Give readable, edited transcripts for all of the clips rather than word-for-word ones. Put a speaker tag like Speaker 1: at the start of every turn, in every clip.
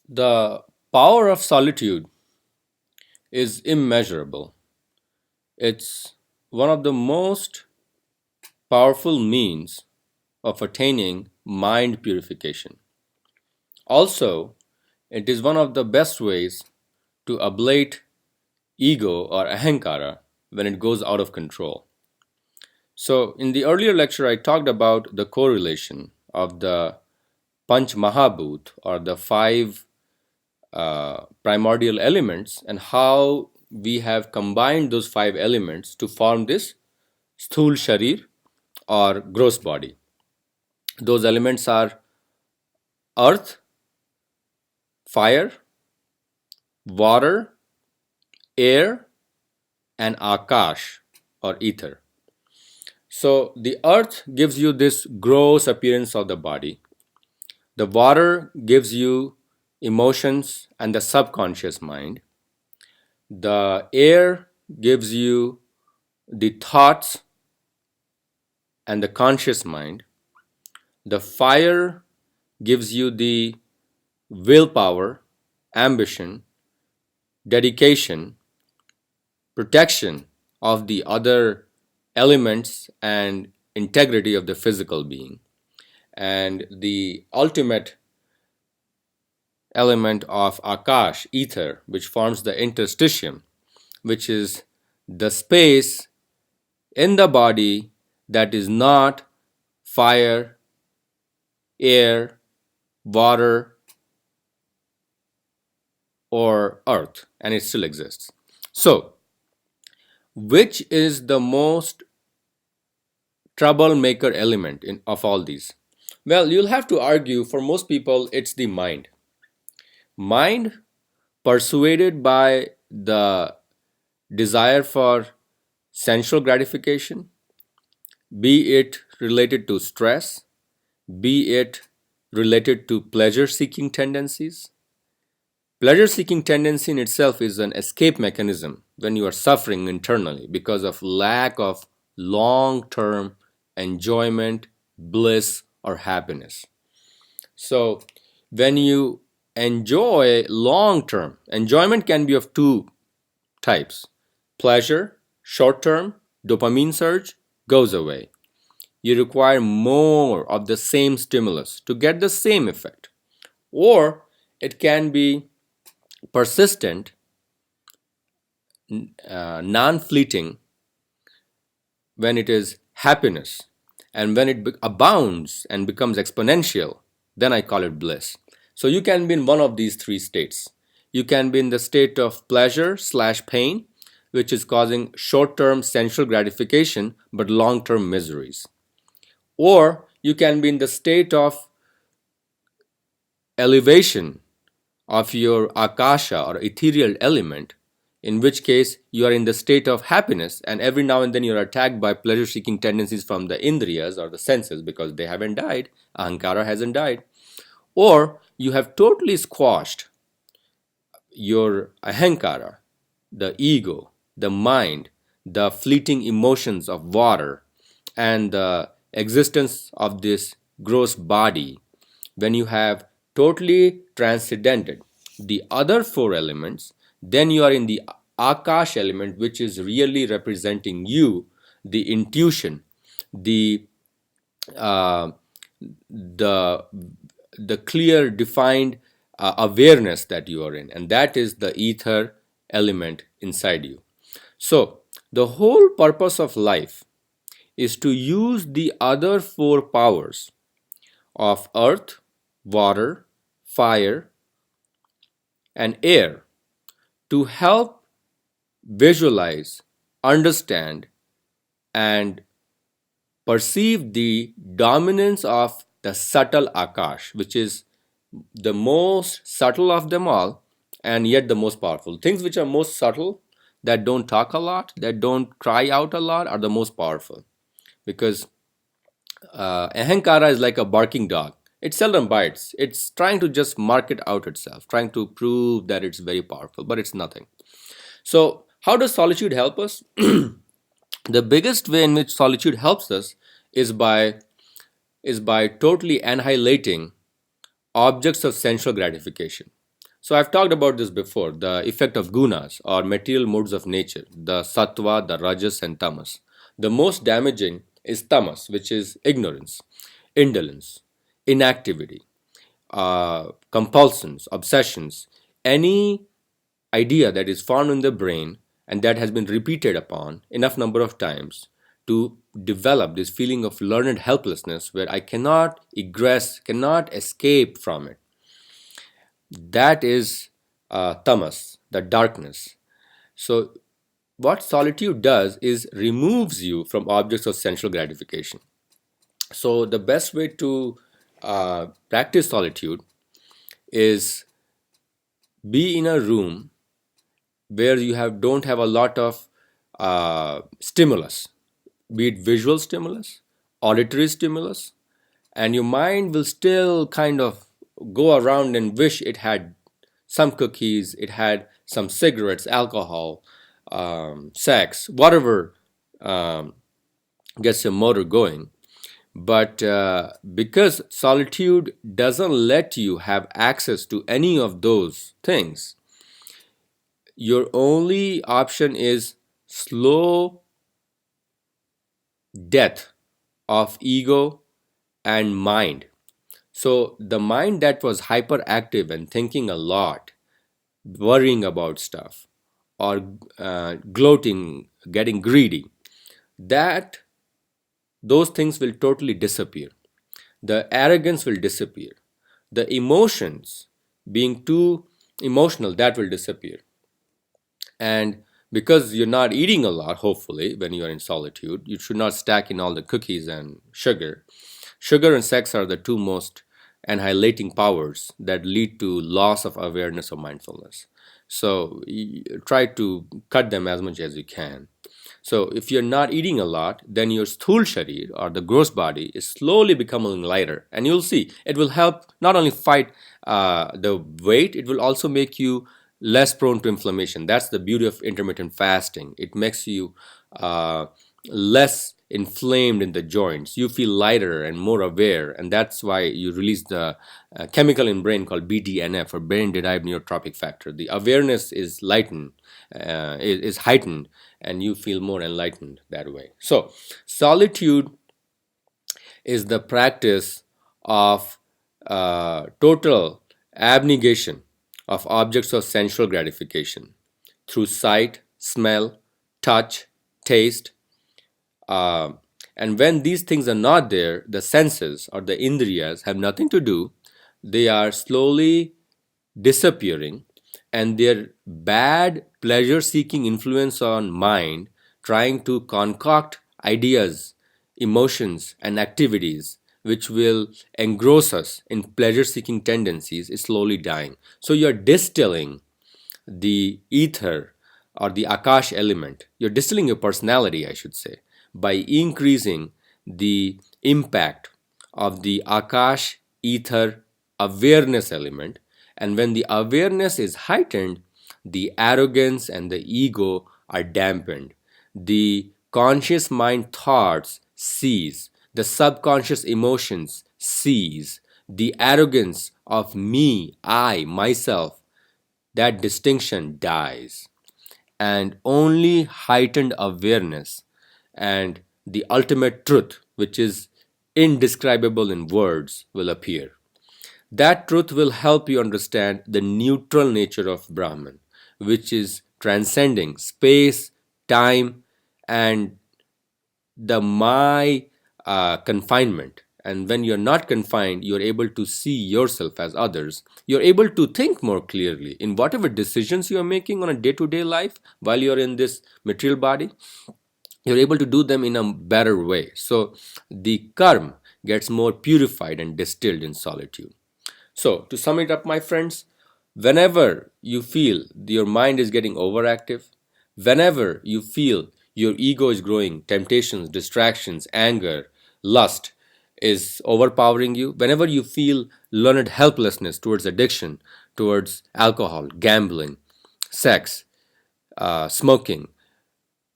Speaker 1: The power of solitude is immeasurable. It's one of the most powerful means of attaining mind purification. Also, it is one of the best ways to ablate ego or ahankara when it goes out of control. So, in the earlier lecture, I talked about the correlation of the Panch Mahabhut or the five primordial elements and how we have combined those five elements to form this sthul sharir or gross body. Those elements are earth, fire, water, air, and akash or ether. So the earth gives you this gross appearance of the body. The water gives you emotions and the subconscious mind. The air gives you the thoughts and the conscious mind. The fire gives you the willpower, ambition, dedication, protection of the other elements, and integrity of the physical being. And the ultimate element of akash, ether, which forms the interstitium, which is the space in the body that is not fire, air, water, or earth, and it still exists. So, which is the most troublemaker element of all these? Well, you'll have to argue for most people it's the mind. Mind, persuaded by the desire for sensual gratification, be it related to stress, be it related to pleasure seeking tendencies. Pleasure seeking tendency in itself is an escape mechanism when you are suffering internally because of lack of long term enjoyment, bliss, or happiness. So, when you enjoy long term, enjoyment can be of two types: pleasure, short term, dopamine surge, goes away. You require more of the same stimulus to get the same effect. Or it can be persistent, non fleeting when it is happiness. And when it abounds and becomes exponential, then I call it bliss. So you can be in one of these three states. You can be in the state of pleasure slash pain, which is causing short term sensual gratification but long term miseries. Or you can be in the state of elevation of your akasha or ethereal element, in which case you are in the state of happiness, and every now and then you are attacked by pleasure seeking tendencies from the indriyas or the senses because they haven't died, ahankara hasn't died. Or you have totally squashed your ahankara, the ego, the mind, the fleeting emotions of water, and the existence of this gross body. When you have totally transcendented the other four elements, then you are in the akash element, which is really representing you, the intuition, the uh, the the clear defined awareness that you are in, and that is the ether element inside you. So the whole purpose of life is to use the other four powers of earth, water, fire, and air to help visualize, understand, and perceive the dominance of the subtle akash, which is the most subtle of them all and yet the most powerful. Things which are most subtle, that don't talk a lot, that don't cry out a lot, are the most powerful, because ahankara is like a barking dog. It seldom bites. It's trying to just market out itself, trying to prove that it's very powerful, but it's nothing. So how does solitude help us? The biggest way in which solitude helps us is by totally annihilating objects of sensual gratification. So I've talked about this before, the effect of gunas or material modes of nature, the sattva, the rajas and tamas. The most damaging is tamas, which is ignorance, indolence, inactivity, compulsions, obsessions, any idea that is formed in the brain and that has been repeated upon enough number of times to develop this feeling of learned helplessness where I cannot egress, cannot escape from it. That is tamas, the darkness. So, what solitude does is removes you from objects of sensual gratification. So, the best way to practice solitude is be in a room where you don't have a lot of stimulus, be it visual stimulus, auditory stimulus, and your mind will still kind of go around and wish it had some cookies, it had some cigarettes, alcohol, sex, whatever um, gets your motor going. But because solitude doesn't let you have access to any of those things, your only option is slow death of ego and mind. So the mind that was hyperactive and thinking a lot, worrying about stuff, or gloating, getting greedy, that those things will totally disappear. The arrogance will disappear. The emotions, being too emotional, that will disappear. And because you're not eating a lot, hopefully, when you're in solitude, you should not stack in all the cookies and sugar. Sugar and sex are the two most annihilating powers that lead to loss of awareness of mindfulness. So try to cut them as much as you can. So if you're not eating a lot, then your sthul sharir or the gross body is slowly becoming lighter, and you'll see it will help not only fight the weight, it will also make you less prone to inflammation. That's the beauty of intermittent fasting. It makes you less inflamed in the joints. You feel lighter and more aware, and that's why you release the chemical in brain called BDNF, or brain derived neurotrophic factor. The awareness is lightened, is heightened, and you feel more enlightened that way. So solitude is the practice of total abnegation of objects of sensual gratification through sight, smell, touch, taste. Uh, and when these things are not there, the senses or the indriyas have nothing to do. They are slowly disappearing, and their bad pleasure seeking influence on mind, trying to concoct ideas, emotions and activities which will engross us in pleasure seeking tendencies, is slowly dying. So you're distilling the ether or the akash element. You're distilling your personality, I should say, by increasing the impact of the akash ether awareness element. And when the awareness is heightened, the arrogance and the ego are dampened. The conscious mind thoughts cease. The subconscious emotions cease. The arrogance of me, I, myself, that distinction dies, and only heightened awareness and the ultimate truth, which is indescribable in words, will appear. That truth will help you understand the neutral nature of Brahman, which is transcending space, time, and the my confinement. And when you're not confined, you're able to see yourself as others. You're able to think more clearly in whatever decisions you're making on a day-to-day life while you're in this material body. You're able to do them in a better way. So the karma gets more purified and distilled in solitude. So, to sum it up, my friends, whenever you feel your mind is getting overactive, whenever you feel your ego is growing, temptations, distractions, anger, lust is overpowering you, whenever you feel learned helplessness towards addiction, towards alcohol, gambling, sex, smoking,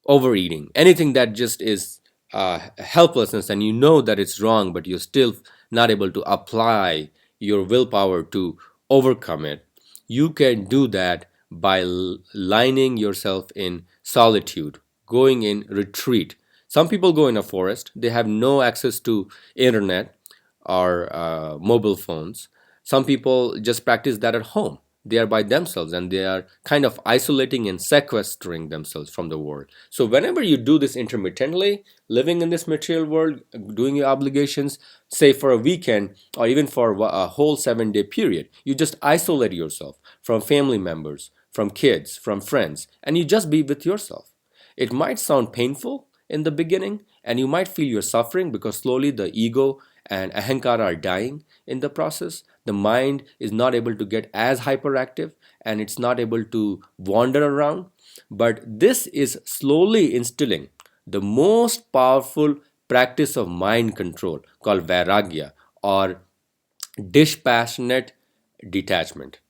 Speaker 1: overeating, anything that just is helplessness, and you know that it's wrong, but you're still not able to apply your willpower to overcome it, You can do that by lining yourself in solitude, going in retreat. Some people go in a forest, they have no access to internet or mobile phones. Some people just practice that at home. They are by themselves and they are kind of isolating and sequestering themselves from the world. So, whenever you do this intermittently, living in this material world, doing your obligations, say for a weekend or even for a whole 7 day period, you just isolate yourself from family members, from kids, from friends, and you just be with yourself. It might sound painful in the beginning, and you might feel you're suffering because slowly the ego and ahankara are dying in the process. The mind is not able to get as hyperactive and it's not able to wander around. But this is slowly instilling the most powerful practice of mind control called vairagya or dispassionate detachment.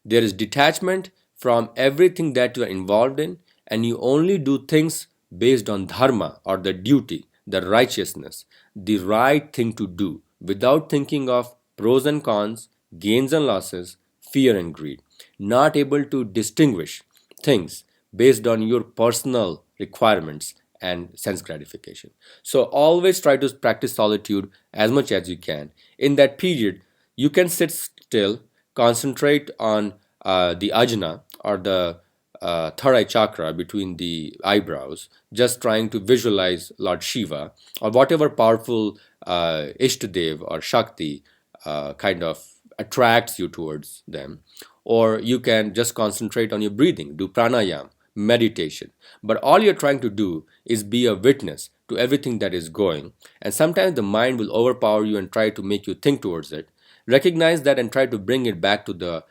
Speaker 1: There is detachment from everything that you are involved in, and you only do things based on dharma or the duty, the righteousness, the right thing to do, without thinking of pros and cons, gains and losses, fear and greed. Not able to distinguish things based on your personal requirements and sense gratification. So always try to practice solitude as much as you can. In that period, you can sit still, concentrate on the ajna or the third eye chakra between the eyebrows, just trying to visualize Lord Shiva or whatever powerful Ishtadev or Shakti kind of attracts you towards them. Or you can just concentrate on your breathing, do pranayam, meditation. But all you're trying to do is be a witness to everything that is going. And sometimes the mind will overpower you and try to make you think towards it. Recognize that and try to bring it back to the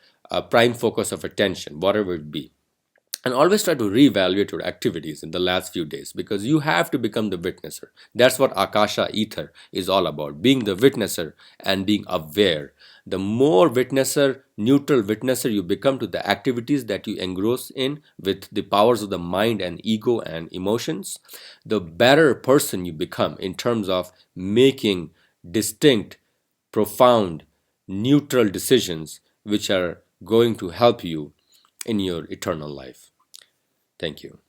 Speaker 1: prime focus of attention, whatever it be. And always try to reevaluate your activities in the last few days because you have to become the witnesser. That's what Akasha Ether is all about, being the witnesser and being aware. The more witnesser, neutral witnesser you become to the activities that you engross in with the powers of the mind and ego and emotions, the better person you become in terms of making distinct, profound, neutral decisions which are going to help you in your eternal life. Thank you.